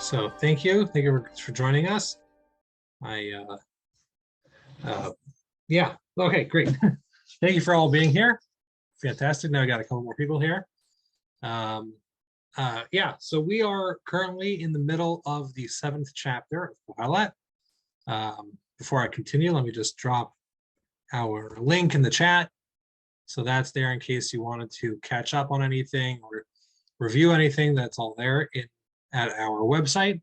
So thank you for joining us. Yeah, okay, great. Thank you for all being here. Fantastic. Now I got a couple more people here. Yeah, so we are currently in the middle of the 7th chapter of Kohelet. Before I continue, let me just drop our link in the chat. So that's there in case you wanted to catch up on anything or review anything. That's all there at our website.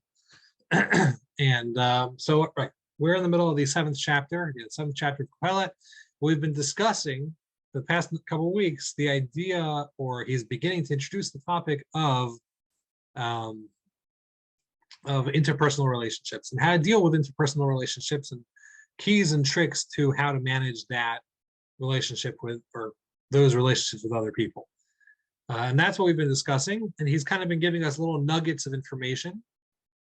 And so, right, we're in the middle of the 7th chapter, the 7th chapter of Kohelet. We've been discussing the past couple of weeks the idea, or he's beginning to introduce the topic of interpersonal relationships and how to deal with interpersonal relationships and keys and tricks to how to manage that relationship with, or those relationships with other people. And that's what we've been discussing. And he's kind of been giving us little nuggets of information.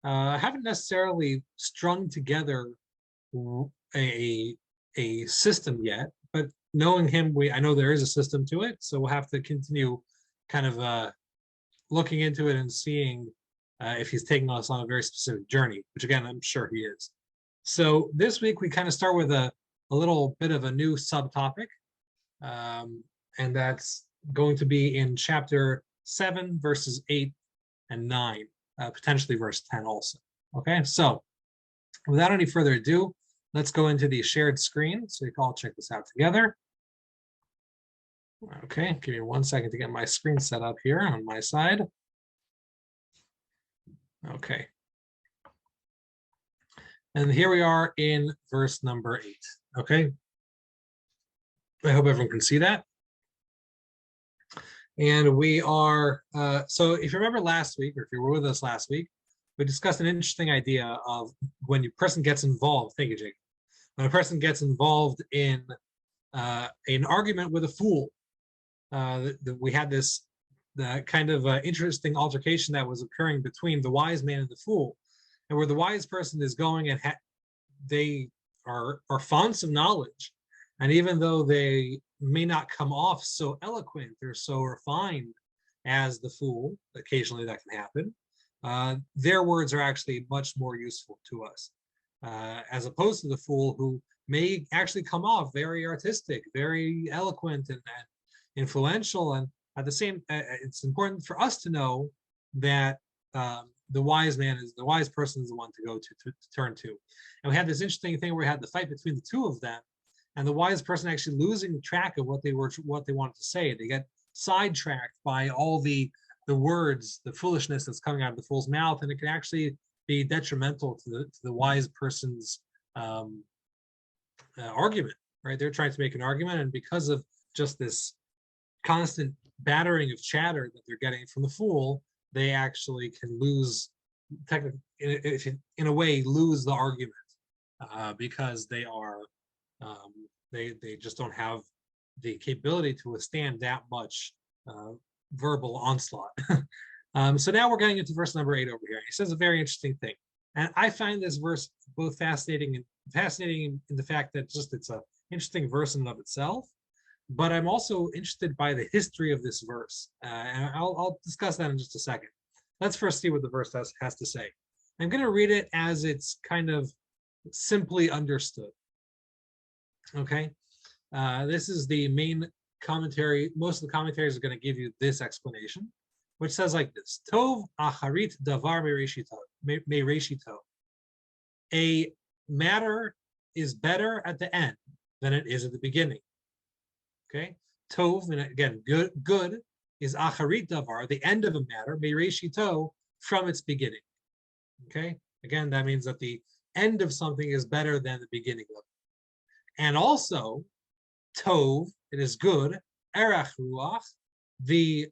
I haven't necessarily strung together a system yet, but knowing him, I know there is a system to it. So we'll have to continue kind of looking into it and seeing if he's taking us on a very specific journey, which again, I'm sure he is. So this week we kind of start with a little bit of a new subtopic, and that's going to be in chapter 7, verses 8 and 9, potentially verse 10 also. Okay, so without any further ado, let's go into the shared screen so you can all check this out together. Okay, give me 1 second to get my screen set up here on my side. Okay. And here we are in verse number 8. Okay. I hope everyone can see that. And we are, so if you remember last week, or if you were with us last week, we discussed an interesting idea of when a person gets involved. Thank you, Jake. When a person gets involved in an argument with a fool, we had this kind of interesting altercation that was occurring between the wise man and the fool, and where the wise person is going and they are fonts of knowledge, and even though they may not come off so eloquent or so refined as the fool, occasionally that can happen, their words are actually much more useful to us, as opposed to the fool who may actually come off very artistic, very eloquent and influential. And at the same, it's important for us to know that the wise person is the one to go to turn to. And we had this interesting thing where we had the fight between the two of them, and the wise person actually losing track of what they wanted to say. They get sidetracked by all the words, the foolishness that's coming out of the fool's mouth, and it can actually be detrimental to the wise person's argument. Right? They're trying to make an argument, and because of just this constant battering of chatter that they're getting from the fool, they actually can lose, in a way, lose the argument because they are they just don't have the capability to withstand that much verbal onslaught. So now we're getting into verse number 8 over here. He says a very interesting thing, and I find this verse both fascinating in the fact that just it's a interesting verse in and of itself, but I'm also interested by the history of this verse, and I'll discuss that in just a second. Let's first see what the verse has to say. I'm going to read it as it's kind of simply understood. Okay, this is the main commentary. Most of the commentaries are going to give you this explanation, which says like this: Tov acharit davar meireshito. A matter is better at the end than it is at the beginning. Okay, tov, and again, good is acharit davar, the end of a matter, meireshito, from its beginning. Okay, again, that means that the end of something is better than the beginning of it. And also, tov, it is good, erech ruach, the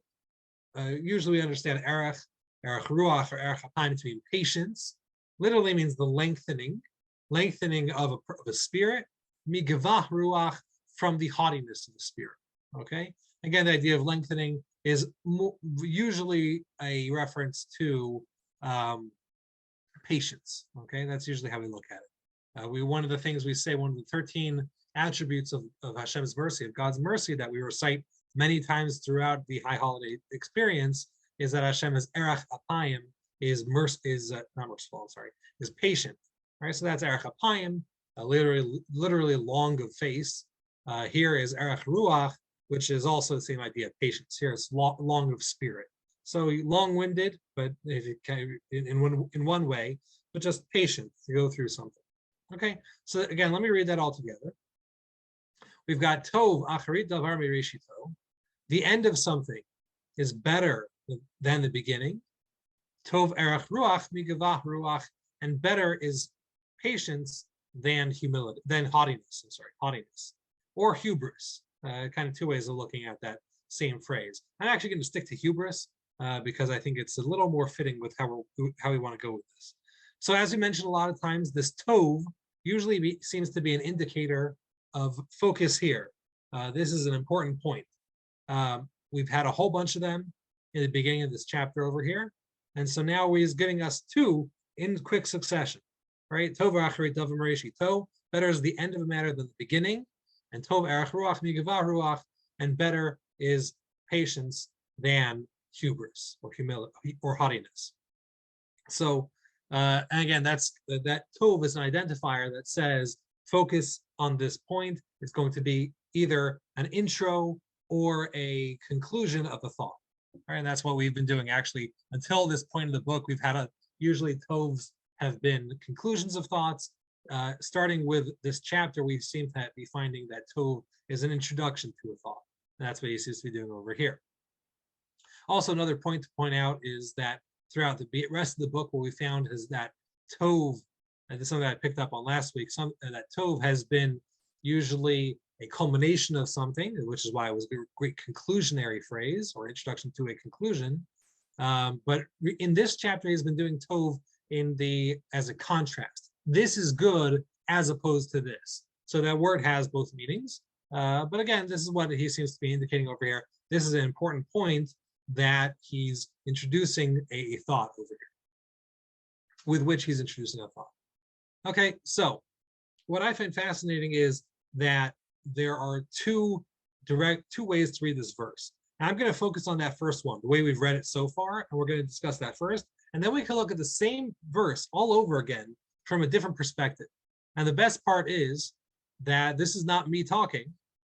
usually we understand erech ruach, or erech hapayim to mean patience, literally means the lengthening of a spirit, migavah ruach, from the haughtiness of the spirit. Okay, again, the idea of lengthening is usually a reference to patience. Okay, that's usually how we look at it. One of the things we say, one of the 13 attributes of Hashem's mercy, of God's mercy, that we recite many times throughout the High Holiday experience, is that Hashem is erech apayim, is not merciful, I'm sorry, is patient. Right? So that's erech apayim, literally long of face. Here is erech ruach, which is also the same idea of patience. Here it's long of spirit. So long-winded, but if you can, in one way, but just patient to go through something. Okay, so again, let me read that all together. We've got tov acharit davar mireshito. The end of something is better than the beginning. Tov erech ruach migavah ruach, and better is patience than humility, than haughtiness. I'm sorry, haughtiness or hubris. Kind of two ways of looking at that same phrase. I'm actually going to stick to hubris because I think it's a little more fitting with how we want to go with this. So as we mentioned a lot of times, this tov usually seems to be an indicator of focus here. This is an important point. We've had a whole bunch of them in the beginning of this chapter over here. And so now he's giving us two in quick succession, right? Tov acharit davar mireshito, better is the end of a matter than the beginning. And tov erech ruach migavah ruach, and better is patience than hubris or humility or haughtiness. So, and again, that tov is an identifier that says focus on this point. It's going to be either an intro or a conclusion of a thought. All right, and that's what we've been doing actually until this point of the book. We've had usually tovs have been conclusions of thoughts. Starting with this chapter, we seem to be finding that tov is an introduction to a thought. And that's what he seems to be doing over here. Also, another point to point out is that throughout the rest of the book, what we found is that tov, and this is something that I picked up on last week, that tov has been usually a culmination of something, which is why it was a great conclusionary phrase or introduction to a conclusion. But in this chapter, he's been doing tov as a contrast. This is good as opposed to this. So that word has both meanings. But again, this is what he seems to be indicating over here. This is an important point that he's introducing a thought over here, with which he's introducing a thought. Okay, so what I find fascinating is that there are two ways to read this verse. And I'm going to focus on that first one, the way we've read it so far, and we're going to discuss that first. And then we can look at the same verse all over again from a different perspective. And the best part is that this is not me talking.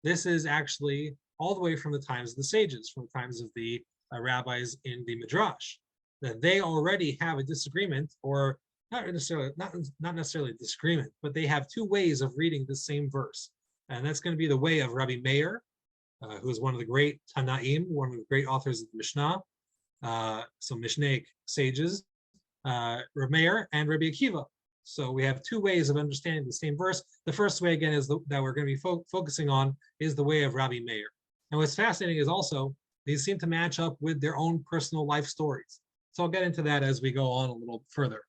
This is actually all the way from the times of the sages, from the times of the rabbis in the Midrash, that they already have a disagreement, or not necessarily a disagreement, but they have two ways of reading the same verse. And that's going to be the way of Rabbi Meir, who is one of the great Tanaim, one of the great authors of the Mishnah, some Mishnaic sages, Rabbi Meir and Rabbi Akiva. So we have two ways of understanding the same verse. The first way, again, is that we're going to be focusing on is the way of Rabbi Meir. And what's fascinating is also these seem to match up with their own personal life stories. So I'll get into that as we go on a little further.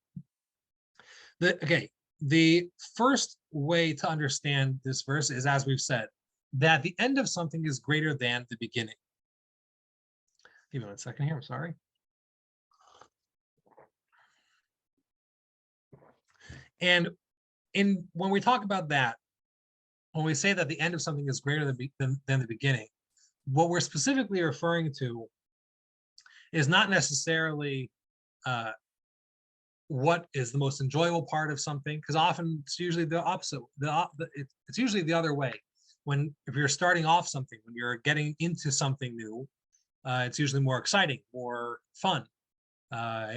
The first way to understand this verse is, as we've said, that the end of something is greater than the beginning. Give me 1 second here, I'm sorry. And when we talk about that, when we say that the end of something is greater than the beginning, what we're specifically referring to is not necessarily what is the most enjoyable part of something, because often it's usually the opposite. It's usually the other way. If you're starting off something, when you're getting into something new, it's usually more exciting, more fun.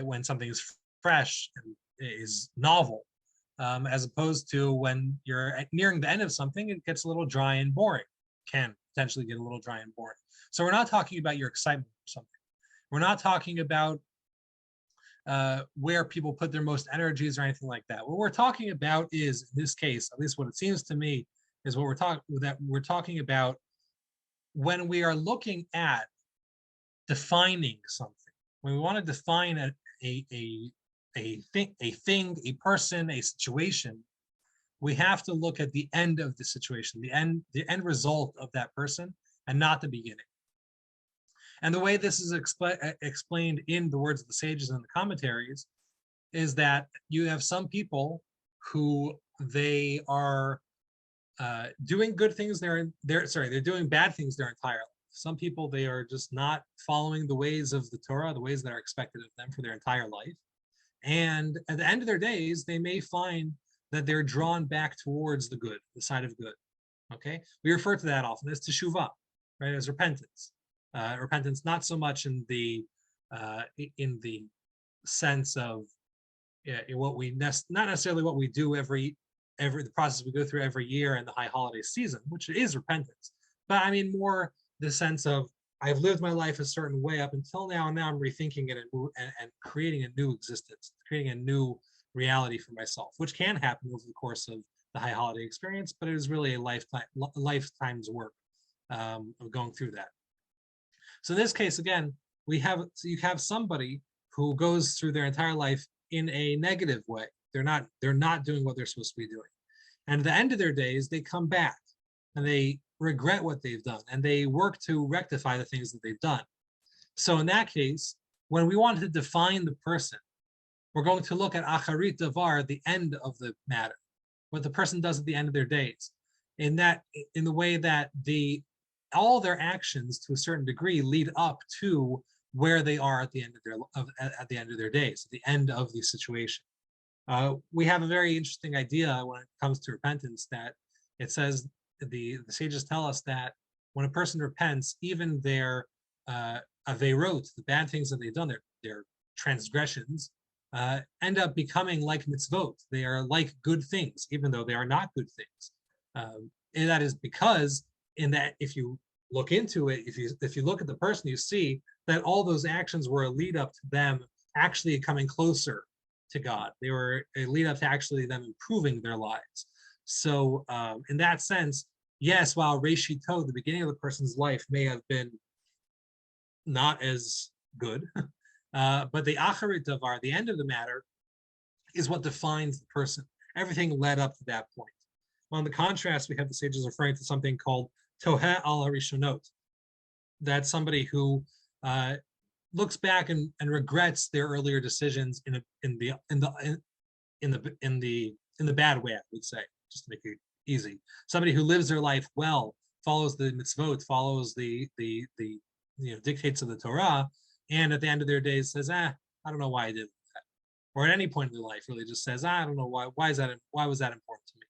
When something is fresh and is novel, as opposed to when you're nearing the end of something, it gets a little dry and boring. Can potentially get a little dry and boring. So we're not talking about your excitement for something. We're not talking about where people put their most energies or anything like that. What we're talking about is, in this case, at least what it seems to me, is what we're talking about when we are looking at defining something. When we want to define a thing, a person, a situation, we have to look at the end of the situation, the end result of that person, and not the beginning. And the way this is explained in the words of the sages and the commentaries is that you have some people who they are doing good things. They're doing bad things their entire life. Some people, they are just not following the ways of the Torah, the ways that are expected of them for their entire life. And at the end of their days, they may find that they're drawn back towards the good, the side of good. Okay, we refer to that often as teshuvah, right? As repentance. Repentance, not so much in the sense of what we not necessarily what we do every the process we go through every year in the high holiday season, which is repentance, but I mean more the sense of I've lived my life a certain way up until now, and now I'm rethinking it and creating a new existence, creating a new reality for myself, which can happen over the course of the high holiday experience, but it is really a lifetime's work of going through that. So in this case, again, you have somebody who goes through their entire life in a negative way. They're not doing what they're supposed to be doing. And at the end of their days, they come back and they regret what they've done and they work to rectify the things that they've done. So in that case, when we want to define the person, we're going to look at acharit davar, the end of the matter, what the person does at the end of their days, in the way that all their actions to a certain degree lead up to where they are at the end of their days, at the end of the situation. We have a very interesting idea when it comes to repentance, that it says the sages tell us that when a person repents, even their averot, the bad things that they've done, their transgressions, end up becoming like mitzvot. They are like good things, even though they are not good things. And that is because in that, if you look into it, if you look at the person, you see that all those actions were a lead up to them actually coming closer to God. They were a lead up to actually them improving their lives. So in that sense, yes, while Reshito, the beginning of the person's life, may have been not as good, but the Acharit Davar, the end of the matter, is what defines the person. Everything led up to that point. On the contrast, we have the sages referring to something called Toheh al Harishonot. That's somebody who looks back and regrets their earlier decisions in the bad way, I would say, just to make it easy. Somebody who lives their life well, follows the mitzvot, follows the dictates of the Torah, and at the end of their days says, I don't know why I did that. Or at any point in their life, really just says, I don't know why was that important to me?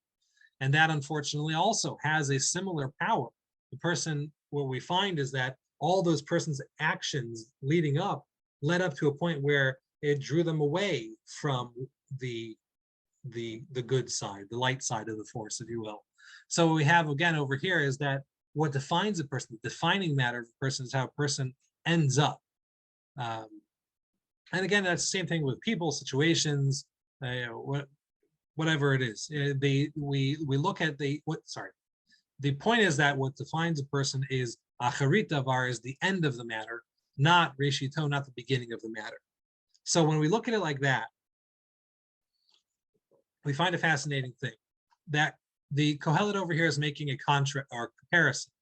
And that unfortunately also has a similar power. The person, what we find is that all those person's actions leading up led up to a point where it drew them away from the good side, the light side of the force, if you will. So what we have again over here is that what defines a person, the defining matter of a person, is how a person ends up. And again, that's the same thing with people, situations, whatever it is. We look at the point is that what defines a person is acharit davar, is the end of the matter, not reshito, not the beginning of the matter. So when we look at it like that, we find a fascinating thing, that the Kohelet over here is making a contrast or comparison.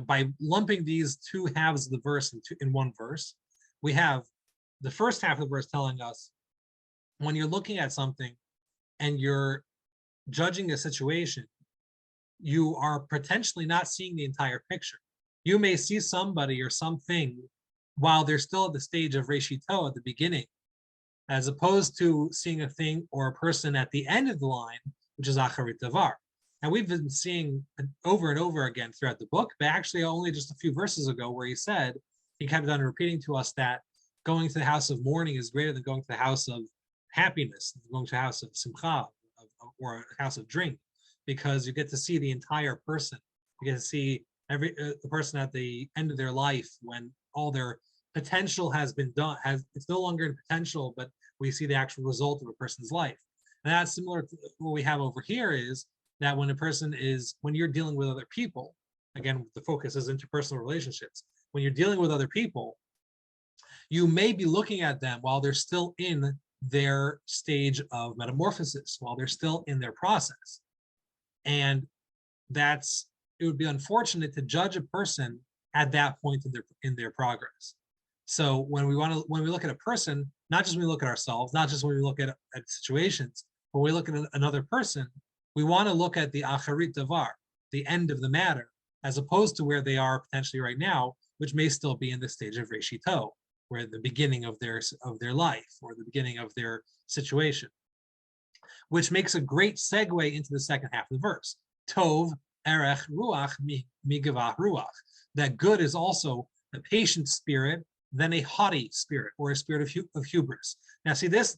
By lumping these two halves of the verse in one verse, we have the first half of the verse telling us when you're looking at something and you're judging a situation, you are potentially not seeing the entire picture. You may see somebody or something while they're still at the stage of Reshito at the beginning, as opposed to seeing a thing or a person at the end of the line, which is Acharit Davar. And we've been seeing over and over again throughout the book, but actually only just a few verses ago where he kept on repeating to us that going to the house of mourning is greater than going to the house of happiness, going to the house of simcha, or a house of drink, because you get to see the entire person. You get to see the person at the end of their life when all their potential has been done. It's no longer in potential, but we see the actual result of a person's life. And that's similar to what we have over here, is that when you're dealing with other people, again, the focus is interpersonal relationships. When you're dealing with other people, you may be looking at them while they're still in their stage of metamorphosis, while they're still in their process. And it would be unfortunate to judge a person at that point in their progress. So when we look at a person, not just when we look at ourselves, not just when we look at situations, when we look at another person, we want to look at the acharit davar, the end of the matter, as opposed to where they are potentially right now, which may still be in the stage of reshito. where the beginning of their life or the beginning of their situation, which makes a great segue into the second half of the verse. Tov erech ruach migavah ruach. That good is also a patient spirit than a haughty spirit or a spirit of hubris. Now, see, this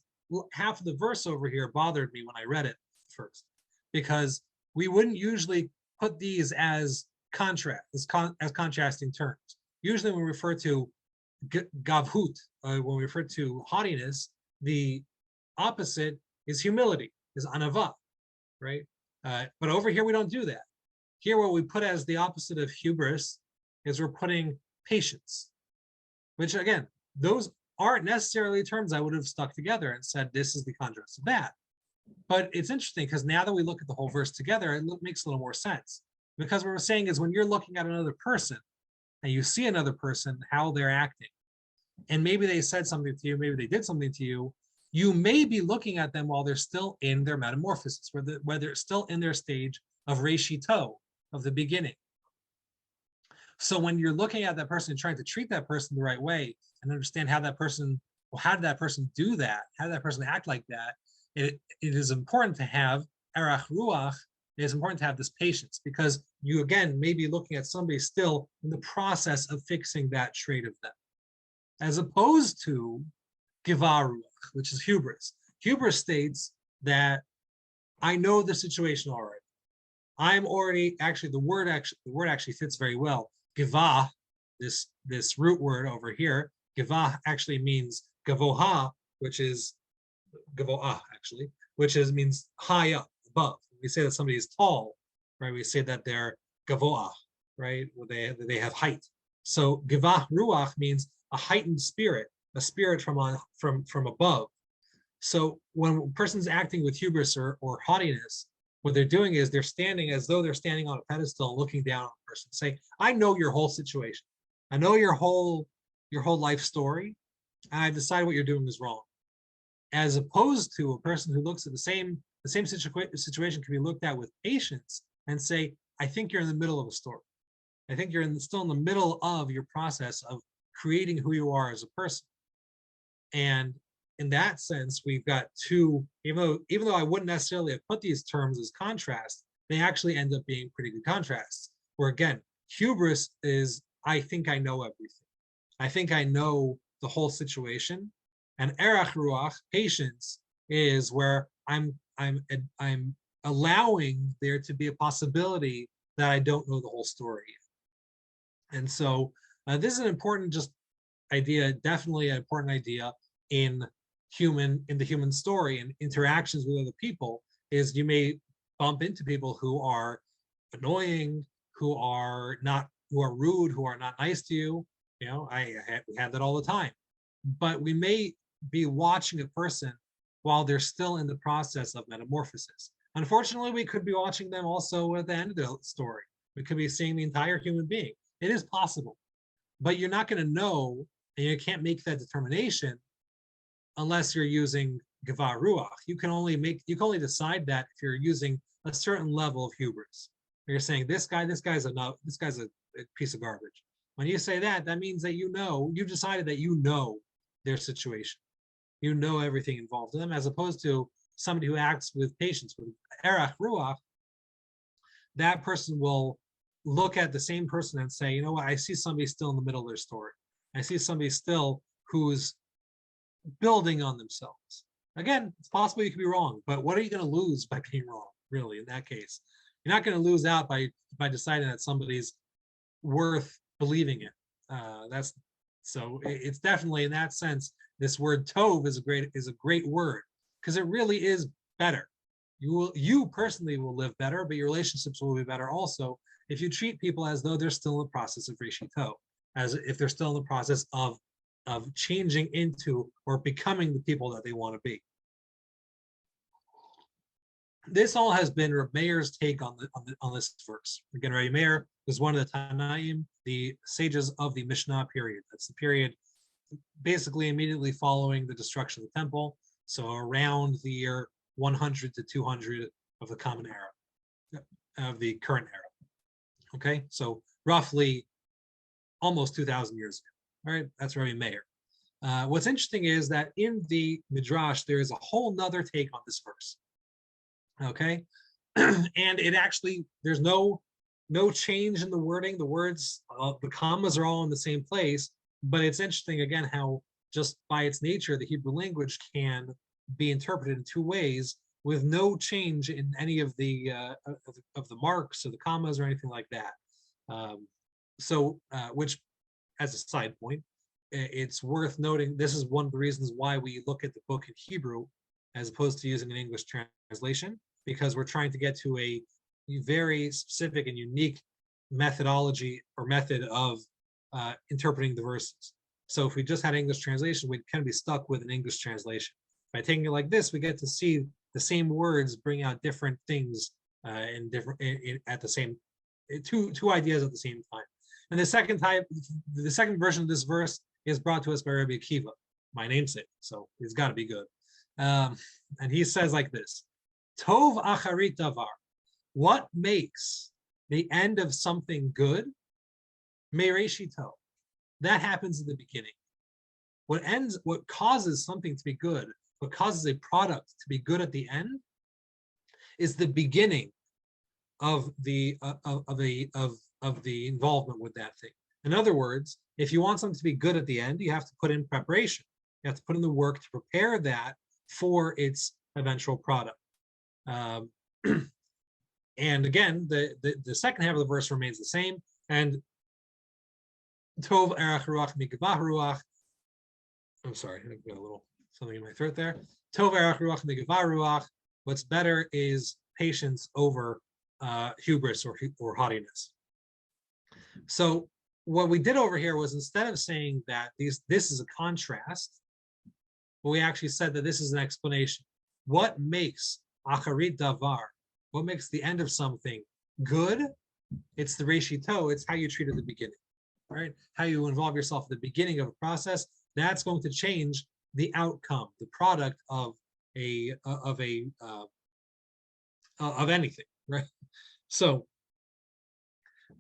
half of the verse over here bothered me when I read it first, because we wouldn't usually put these as contrasting terms. Usually when we refer to gavhut, when we refer to haughtiness, the opposite is humility, is anava, right? But over here we don't do that. Here what we put as the opposite of hubris is we're putting patience, which again, those aren't necessarily terms I would have stuck together and said this is the contrast of that. But it's interesting because now that we look at the whole verse together, it makes a little more sense. Because what we're saying is when you're looking at another person and you see another person, how they're acting, and maybe they said something to you, maybe they did something to you, you may be looking at them while they're still in their metamorphosis, where they're still in their stage of reshito, of the beginning. So when you're looking at that person and trying to treat that person the right way and understand how that person, well, how did that person do that? How did that person act like that? It is important to have erach ruach. It is important to have this patience, because you, again, may be looking at somebody still in the process of fixing that trait of them, as opposed to givah ruach, which is hubris. Hubris states that I know the situation already. I'm already, actually, the word actually fits very well. Givah, this root word over here, givah actually means gavoha, which is gavoah, actually, means high up, above. We say that somebody is tall, right? We say that they're gavoah, right? They have height. So givah ruach means a heightened spirit, a spirit from above. So when a person's acting with hubris or haughtiness, what they're doing is they're standing as though they're standing on a pedestal, looking down on a person, saying, I know your whole situation. I know your whole life story, and I decide what you're doing is wrong. As opposed to a person who looks at the same situation can be looked at with patience and say, I think you're in the middle of a story. I think you're still in the middle of your process of creating who you are as a person. And in that sense, we've got two, even though I wouldn't necessarily have put these terms as contrast, they actually end up being pretty good contrasts. Where again, hubris is, I think I know everything. I think I know the whole situation. And erach ruach, patience, is where I'm allowing there to be a possibility that I don't know the whole story. And so this is an important idea, definitely an important idea in the human story and interactions with other people, is you may bump into people who are annoying, who are rude, who are not nice to you. We have that all the time. But we may be watching a person while they're still in the process of metamorphosis. Unfortunately, we could be watching them also at the end of the story. We could be seeing the entire human being. It is possible, but you're not going to know, and you can't make that determination unless you're using givah ruach. You can only decide that if you're using a certain level of hubris. You're saying this guy's a piece of garbage. When you say that, that means that you've decided that you know their situation. You know everything involved in them, as opposed to somebody who acts with patience, with erach ruach. That person will look at the same person and say, you know what, I see somebody still in the middle of their story. I see somebody still who's building on themselves. Again, it's possible you could be wrong, but what are you going to lose by being wrong, really, in that case? You're not going to lose out by deciding that somebody's worth believing in. It's definitely, in that sense, this word tov is a great word, because it really is better. You personally will live better, but your relationships will be better also if you treat people as though they're still in the process of reshito, as if they're still in the process of changing into or becoming the people that they want to be. This all has been Reb Meir's take on this verse. Again, Rabbi Meir is one of the Tanaim, the sages of the Mishnah period. That's the period basically immediately following the destruction of the temple, so around the year 100 to 200 of the Common Era, of the current era. Okay, so roughly almost 2,000 years ago. All right, that's Rabbi Meir. What's interesting is that in the Midrash, there is a whole nother take on this verse. Okay. And it actually, there's no change in the wording. The words, the commas are all in the same place, but it's interesting again how just by its nature, the Hebrew language can be interpreted in two ways with no change in any of the marks or the commas or anything like that. Which, as a side point, it's worth noting, this is one of the reasons why we look at the book in Hebrew as opposed to using an English translation, because we're trying to get to a very specific and unique methodology or method of interpreting the verses. So if we just had English translation, we'd kind of be stuck with an English translation. By taking it like this, we get to see the same words bring out different things at the same two ideas at the same time. And the second version of this verse is brought to us by Rabbi Akiva, my namesake. So it's got to be good. And he says like this: Tov acharit davar. What makes the end of something good? Meireshito. That happens in the beginning. What causes something to be good, what causes a product to be good at the end, is the beginning of the involvement with that thing. In other words, if you want something to be good at the end, you have to put in preparation. You have to put in the work to prepare that for its eventual product. And again, the second half of the verse remains the same. And Tov erach ruach mikvah ruach. I'm sorry, I got a little something in my throat there. Tov erach ruach mikvah ruach. What's better is patience over hubris or haughtiness. So what we did over here was, instead of saying that this is a contrast, we actually said that this is an explanation. What makes acharit davar? What makes the end of something good? It's the reshito. It's how you treat it at the beginning, right? How you involve yourself at the beginning of a process. That's going to change the outcome, the product of anything, right? So,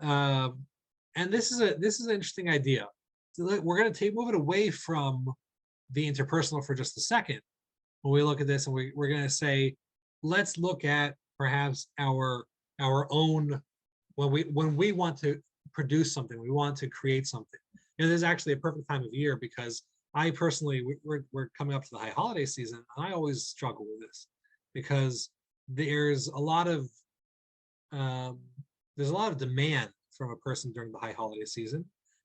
and this is an interesting idea. So we're going to move it away from the interpersonal for just a second. When we look at this, and we're going to say, let's look at perhaps our own, when we want to produce something, we want to create something. And this is actually a perfect time of year, because I personally, we're coming up to the high holiday season, and I always struggle with this, because there's a lot of demand from a person during the high holiday season,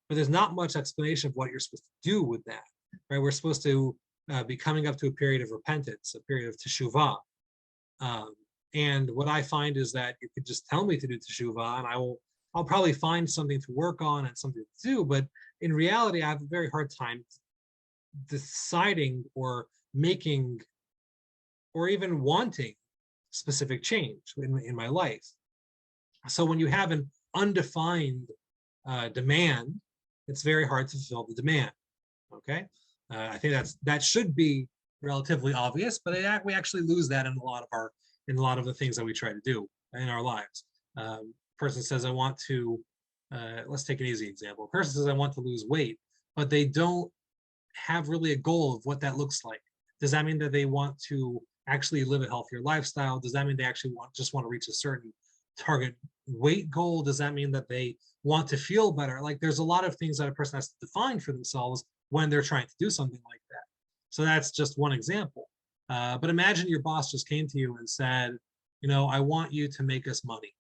but there's not much explanation of what you're supposed to do with that, right? We're supposed to be coming up to a period of repentance, a period of teshuvah. And what I find is that you could just tell me to do teshuvah, and I'll probably find something to work on and something to do. But in reality, I have a very hard time deciding or making or even wanting specific change in my life. So when you have an undefined demand, it's very hard to fulfill the demand. Okay, I think that should be relatively obvious, but we actually lose that in a lot of the things that we try to do in our lives. Person says, I want to, let's take an easy example. A person says, I want to lose weight, but they don't have really a goal of what that looks like. Does that mean that they want to actually live a healthier lifestyle? Does that mean they actually just want to reach a certain target weight goal? Does that mean that they want to feel better? Like, there's a lot of things that a person has to define for themselves when they're trying to do something like that. So that's just one example. But imagine your boss just came to you and said, I want you to make us money.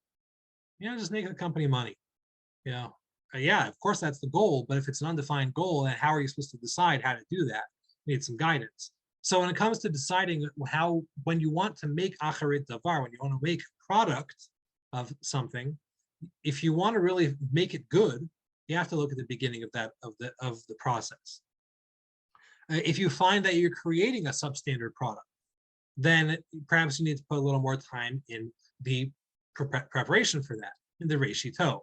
Just make the company money. Yeah, of course that's the goal, but if it's an undefined goal, then how are you supposed to decide how to do that? You need some guidance. So when it comes to deciding when you want to make acharit davar, when you want to make a product of something, if you want to really make it good, you have to look at the beginning of the process. If you find that you're creating a substandard product, then perhaps you need to put a little more time in the preparation for that, in the reshito.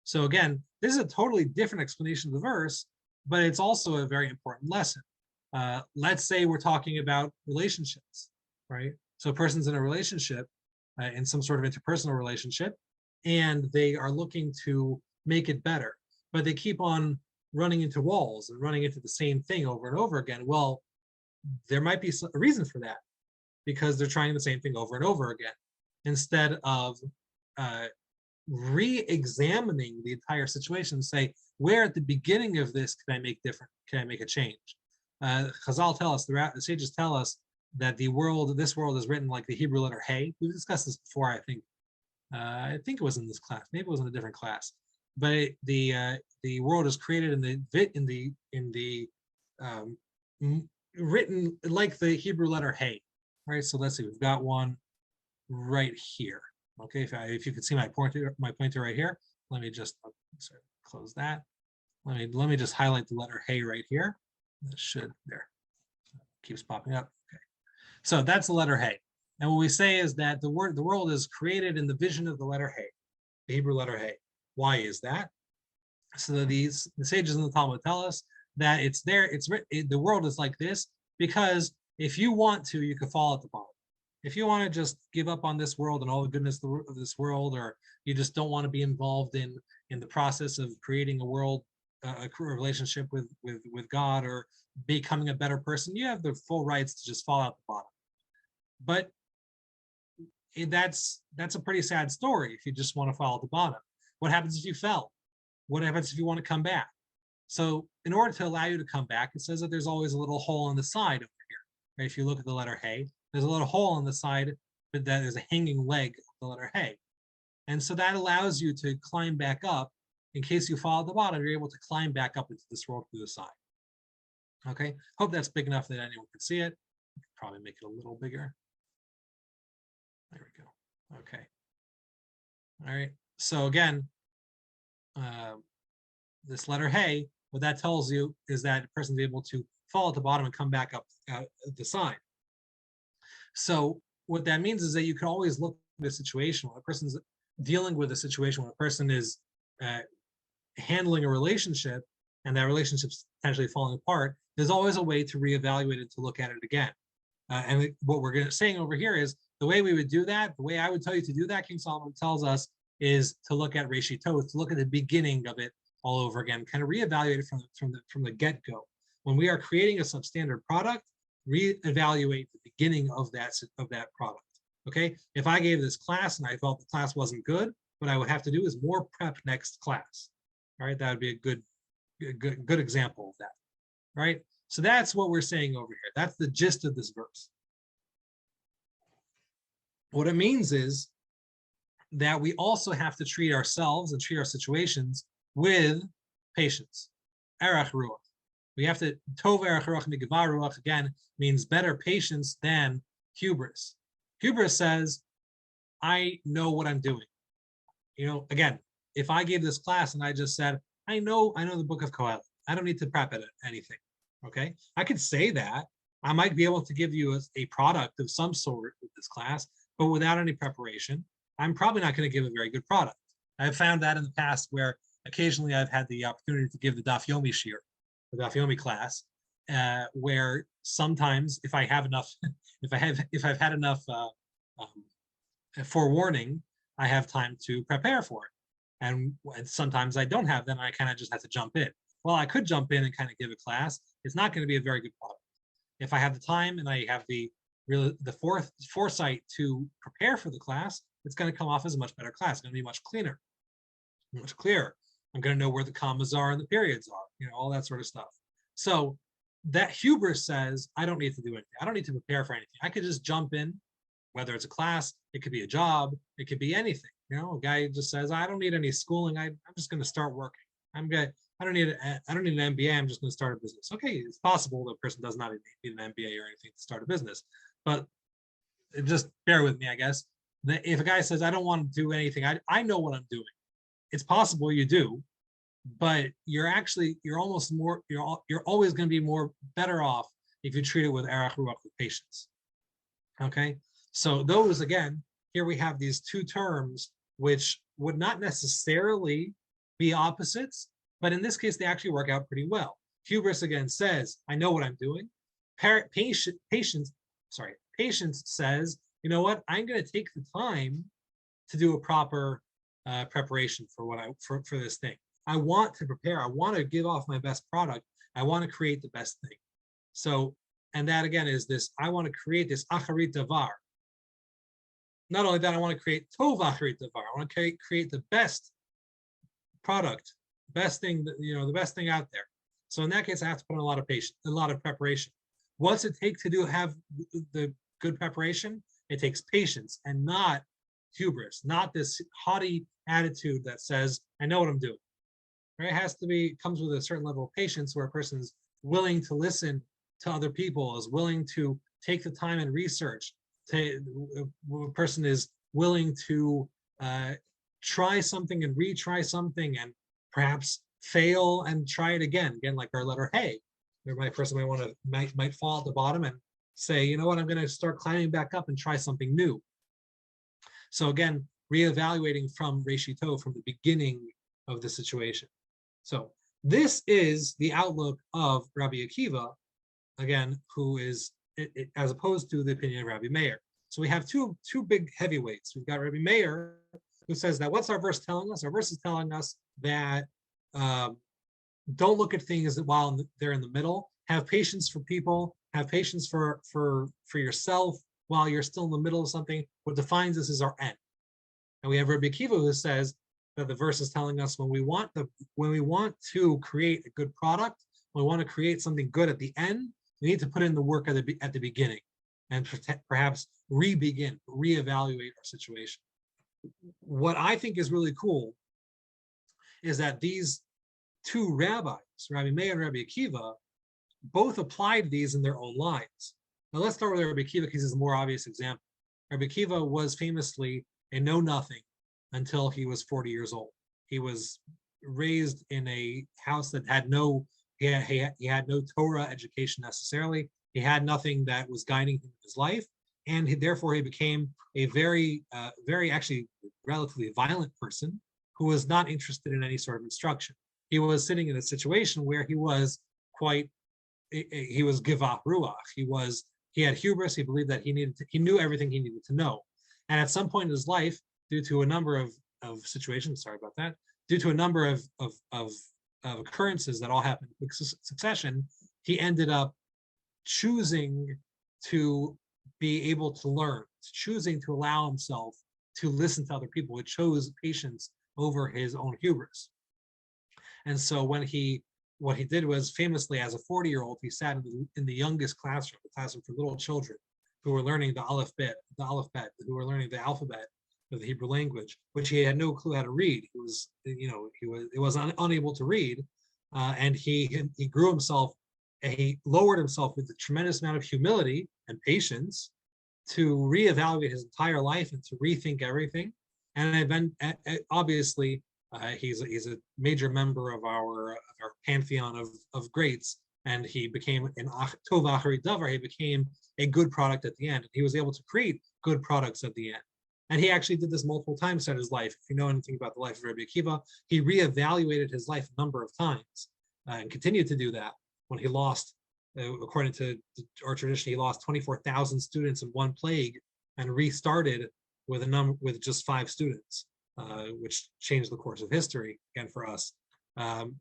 So again, this is a totally different explanation of the verse, but it's also a very important lesson. Let's say we're talking about relationships, right? So a person's in a relationship, in some sort of interpersonal relationship, and they are looking to make it better, but they keep on running into walls and running into the same thing over and over again. Well, there might be a reason for that, because they're trying the same thing over and over again, instead of re-examining the entire situation and say, where at the beginning of this can I make different? Can I make a change? Chazal tell us, the sages tell us that this world is written like the Hebrew letter Hey. We've discussed this before, I think. I think it was in this class. Maybe it was in a different class. But the world is created written like the Hebrew letter Hey. Right. So let's see. We've got one right here. Okay. If you can see my pointer right here, let me just close that. Let me just highlight the letter Hey right here. That should there. Keeps popping up. Okay. So that's the letter Hey. And what we say is that the world is created in the vision of the letter Hey, the Hebrew letter Hey. Why is that? So that the sages in the Talmud tell us that it's there. The world is like this because if you want to, you can fall at the bottom. If you want to just give up on this world and all the goodness of this world, or you just don't want to be involved in the process of creating a world, a relationship with God, or becoming a better person, you have the full rights to just fall out the bottom. But that's a pretty sad story if you just want to fall at the bottom. What happens if you fell? What happens if you want to come back? So in order to allow you to come back, it says that there's always a little hole on the side over here. Right? If you look at the letter Hey, there's a little hole on the side, but that there's a hanging leg of the letter Hey. And so that allows you to climb back up. In case you fall at the bottom, you're able to climb back up into this world through the side. Okay, hope that's big enough that anyone can see it. Probably make it a little bigger. There we go. Okay. All right. So again, this letter Hey, what that tells you is that a person's able to fall at the bottom and come back up at the side. So what that means is that you can always look at a situation when a person's dealing with a situation, when a person is handling a relationship and that relationship's potentially falling apart, there's always a way to reevaluate it, to look at it again. And what we're saying over here is the way we would do that, the way I would tell you to do that, King Solomon tells us, is to look at Reshito, to look at the beginning of it all over again, kind of reevaluate it from the get-go. When we are creating a substandard product, reevaluate the beginning of that product. Okay, if I gave this class and I felt the class wasn't good, what I would have to do is more prep next class. All right, that would be a good example of that. All right, so that's what we're saying over here. That's the gist of this verse. What it means is that we also have to treat ourselves and treat our situations with patience. Erech ruach. We have to, tov erech ruach migavar ruach, again, means better patience than hubris. Hubris says, I know what I'm doing. Again, if I gave this class and I just said, I know the book of Kohelet, I don't need to prep it anything. Okay, I could say that. I might be able to give you a product of some sort with this class, but without any preparation, I'm probably not going to give a very good product. I've found that in the past where occasionally I've had the opportunity to give the Daf Yomi shir, the Daf Yomi class, where sometimes if I have enough, if I've had enough forewarning, I have time to prepare for it. And sometimes I don't have, then I kind of just have to jump in. Well, I could jump in and kind of give a class. It's not going to be a very good product. If I have the time and I have the foresight to prepare for the class, it's going to come off as a much better class. It's going to be much cleaner, much clearer. I'm going to know where the commas are and the periods are, all that sort of stuff. So that hubris says, I don't need to do anything. I don't need to prepare for anything. I could just jump in, whether it's a class, it could be a job, it could be anything. A guy just says, I don't need any schooling. I'm just going to start working. I don't need an MBA. I'm just going to start a business. Okay, it's possible that a person does not need an MBA or anything to start a business, but just bear with me, I guess. If a guy says, I don't want to do anything, I know what I'm doing. It's possible you do, but you're always going to be better off if you treat it with erech ruach, with patience. Okay, so those, again, here we have these two terms which would not necessarily be opposites, but in this case they actually work out pretty well. Hubris again says, I know what I'm doing. Patience says, you know what, I'm going to take the time to do a proper preparation for this thing. I want to prepare. I want to give off my best product. I want to create the best thing. So, and that again is this, I want to create this acharit davar. Not only that, I want to create tov acharit davar. I want to create the best product, best thing, the best thing out there. So in that case, I have to put in a lot of patience, a lot of preparation. What's it take to have the good preparation? It takes patience and not hubris, not this haughty attitude that says, I know what I'm doing. Right? It comes with a certain level of patience where a person is willing to listen to other people, is willing to take the time and research. A person is willing to try something and retry something and perhaps fail and try it again like our letter hey. A person might fall at the bottom and say, you know what, I'm going to start climbing back up and try something new. So again, reevaluating from Reshito, from the beginning of the situation. So this is the outlook of Rabbi Akiva, again, who is, as opposed to the opinion of Rabbi Meir. So we have two big heavyweights. We've got Rabbi Meir, who says that what's our verse telling us? Our verse is telling us that don't look at things while they're in the middle. Have patience for people. Have patience for yourself while you're still in the middle of something. What defines this is our end. And we have Rabbi Akiva who says that the verse is telling us when we want to create a good product, when we want to create something good at the end, we need to put in the work at the beginning and perhaps reevaluate our situation. What I think is really cool is that these two rabbis, Rabbi Meir and Rabbi Akiva, both applied these in their own lives. Now let's start with Rabbi Akiva because he's a more obvious example. Rabbi Akiva was famously a know-nothing until he was 40 years old. He was raised in a house that had he had no Torah education necessarily. He had nothing that was guiding him in his life, and therefore he became a very actually relatively violent person who was not interested in any sort of instruction. He was sitting in a situation where he was givah ruach. He had hubris. He believed that he knew everything he needed to know. And at some point in his life, due to a number of situations, due to a number of occurrences that all happened in succession, he ended up choosing to be able to learn, choosing to allow himself to listen to other people. He chose patience over his own hubris. And so what he did was, famously as a 40-year-old, he sat in the youngest classroom, the classroom for little children who were learning the aleph-bet, who were learning the alphabet of the Hebrew language, which he had no clue how to read. He was unable to read, and he grew himself. He lowered himself with a tremendous amount of humility and patience to reevaluate his entire life and to rethink everything. And then obviously, he's a major member of our pantheon of greats, and he became an tov acharit davar. He became a good product at the end. And he was able to create good products at the end. And he actually did this multiple times in his life. If you know anything about the life of Rabbi Akiva, he reevaluated his life a number of times and continued to do that when he lost, according to our tradition, he lost 24,000 students in one plague and restarted with just 5 students, which changed the course of history again for us.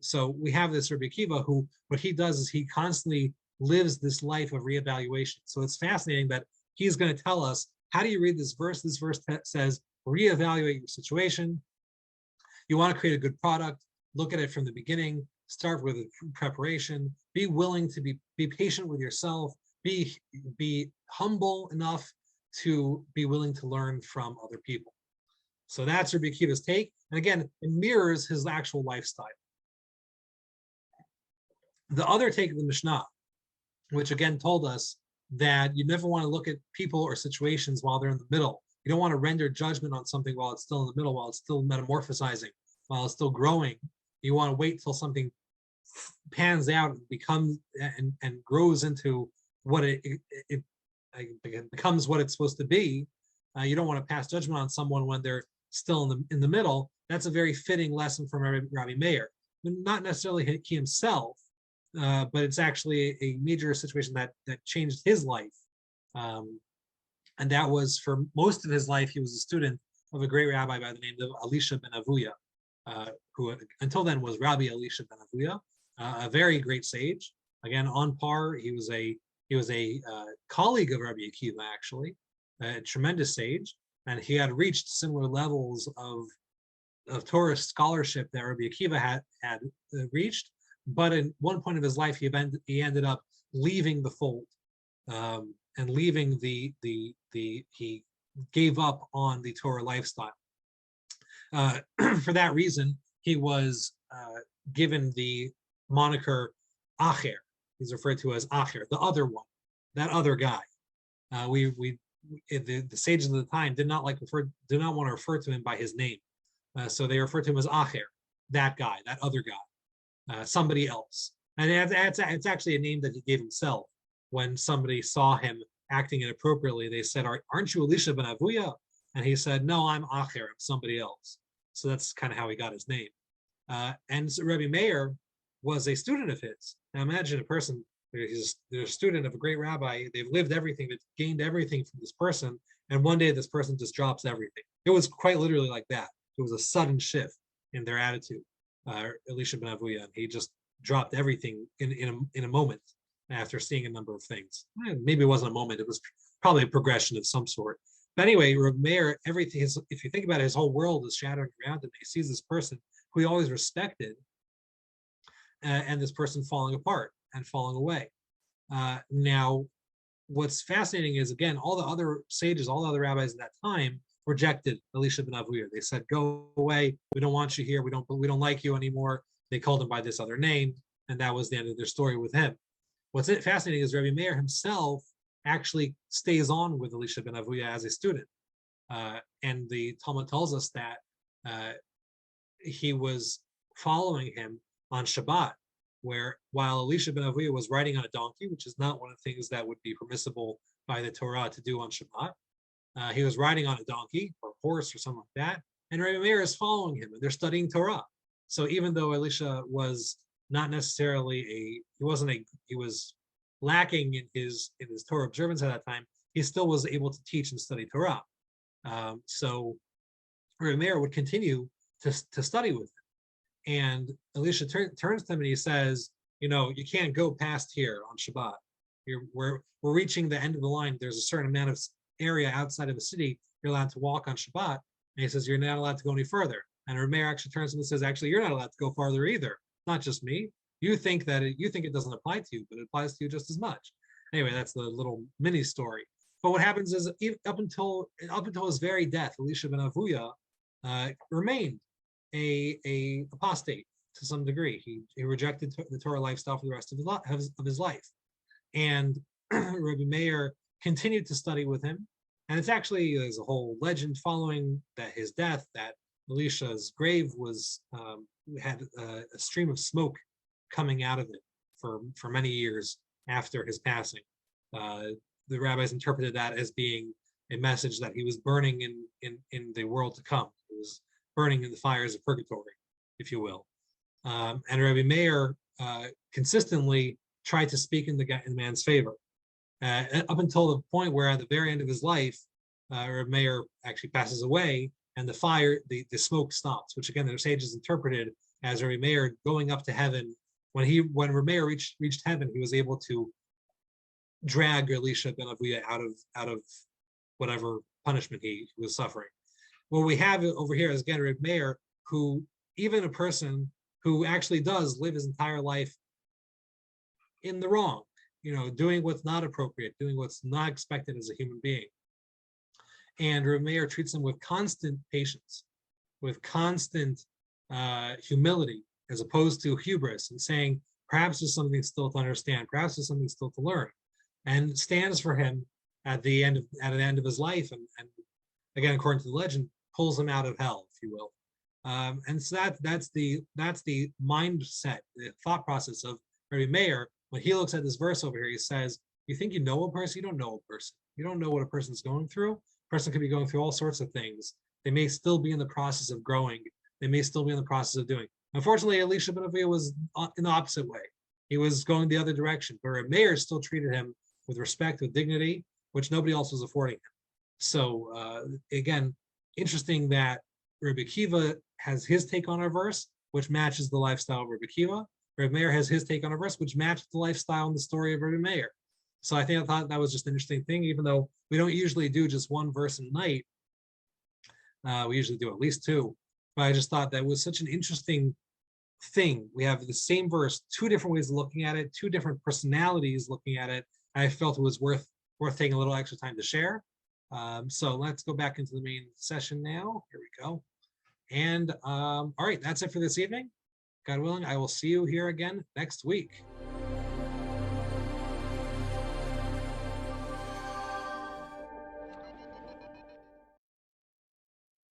So we have this Rabbi Akiva who, what he does is he constantly lives this life of reevaluation. So it's fascinating that he's going to tell us, how do you read this verse? This verse says, reevaluate your situation. You want to create a good product, look at it from the beginning, start with preparation, be willing to be patient with yourself, be humble enough to be willing to learn from other people. So that's Rabbi Akiva's take. And again, it mirrors his actual lifestyle. The other take of the Mishnah, which again told us that you never want to look at people or situations while they're in the middle. You don't want to render judgment on something while it's still in the middle, while it's still metamorphosizing, while it's still growing. You want to wait till something pans out and becomes and grows into what it becomes what it's supposed to be. You don't want to pass judgment on someone when they're still in the middle. That's a very fitting lesson from Rabbi Meir. Not necessarily he himself, but it's actually a major situation that changed his life. And that was, for most of his life, he was a student of a great rabbi by the name of Elisha ben Avuya. who until then was Rabbi Elisha ben Avuya, a very great sage. Again, on par. He was a colleague of Rabbi Akiva, actually, a tremendous sage, and he had reached similar levels of Torah scholarship that Rabbi Akiva had reached. But at one point of his life, he ended up leaving the fold, and leaving he gave up on the Torah lifestyle. For that reason, he was given the moniker Acher. He's referred to as Acher, the other one, that other guy. The sages of the time did not want to refer to him by his name, so they referred to him as Acher, that guy, that other guy, somebody else. And it's actually a name that he gave himself. When somebody saw him acting inappropriately, they said, "Aren't you Elisha ben Avuya?" And he said, "No, I'm Acher, I'm somebody else." So that's kind of how he got his name. And so Rabbi Meir was a student of his. Now imagine a person, they're a student of a great rabbi, they've lived everything, they've gained everything from this person, and one day this person just drops everything. It was quite literally like that. It was a sudden shift in their attitude. Elisha ben Avuya, and he just dropped everything in a moment after seeing a number of things. Maybe it wasn't a moment, it was probably a progression of some sort. But anyway, Rabbi Meir, everything, if you think about it, his whole world is shattering around him. He sees this person who he always respected, and this person falling apart and falling away. Now, what's fascinating is, again, all the other sages, all the other rabbis at that time rejected Elisha ben Avuya. They said, "Go away. We don't want you here. We don't like you anymore." They called him by this other name, and that was the end of their story with him. What's fascinating is Rabbi Meir himself actually stays on with Elisha ben Avuya as a student. And the Talmud tells us that he was following him on Shabbat, where while Elisha ben Avuya was riding on a donkey, which is not one of the things that would be permissible by the Torah to do on Shabbat, he was riding on a donkey or a horse or something like that, and Rabbi Meir is following him, and they're studying Torah. So even though Elisha was not necessarily he was lacking in his Torah observance at that time, he still was able to teach and study Torah. So Rabbi Meir would continue to study with him. And Elisha turns to him and he says, you can't go past here on Shabbat. We're reaching the end of the line. There's a certain amount of area outside of the city you're allowed to walk on Shabbat. And he says, you're not allowed to go any further. And Rabbi Meir actually turns to him and says, actually, you're not allowed to go farther either. Not just me. You think it doesn't apply to you, but it applies to you just as much. Anyway, that's the little mini story. But what happens is, up until his very death, Elisha ben Avuya remained a apostate to some degree. He rejected the Torah lifestyle for the rest of his life. And Rabbi Meir continued to study with him. And there's a whole legend following that his death, that Elisha's grave had a stream of smoke coming out of it for many years after his passing. The rabbis interpreted that as being a message that he was burning in the world to come. He was burning in the fires of purgatory, if you will. And Rabbi Meir consistently tried to speak in the man's favor, up until the point where at the very end of his life, Rabbi Meir actually passes away, and the smoke stops, which again, the sages interpreted as Rabbi Meir going up to heaven. When Rabbi Meir reached heaven, he was able to drag Elisha ben Avuya out of whatever punishment he was suffering. What we have over here is, again, Rabbi Meir, who, even a person who actually does live his entire life in the wrong, doing what's not appropriate, doing what's not expected as a human being. And Rabbi Meir treats him with constant patience, with constant humility, as opposed to hubris, and saying, perhaps there's something still to understand, perhaps there's something still to learn, and stands for him at the end of his life, and again, according to the legend, pulls him out of hell, if you will. And so that's the mindset, the thought process of Rabbi Meir. When he looks at this verse over here, he says, you think you know a person? You don't know a person. You don't know what a person's going through. A person could be going through all sorts of things. They may still be in the process of growing. They may still be in the process of doing. Unfortunately, Elisha ben Avuya was in the opposite way. He was going the other direction, but Rabbi Meir still treated him with respect, with dignity, which nobody else was affording him. So again, interesting that Rabbi Akiva has his take on a verse, which matches the lifestyle of Rabbi Akiva. Rabbi Meir has his take on a verse, which matches the lifestyle and the story of Rabbi Meir. So I thought that was just an interesting thing, even though we don't usually do just one verse a night. We usually do at least two. But I just thought that was such an interesting thing. We have the same verse, two different ways of looking at it, two different personalities looking at it. I felt it was worth taking a little extra time to share. So let's go back into the main session now. Here we go. And all right, that's it for this evening. God willing, I will see you here again next week.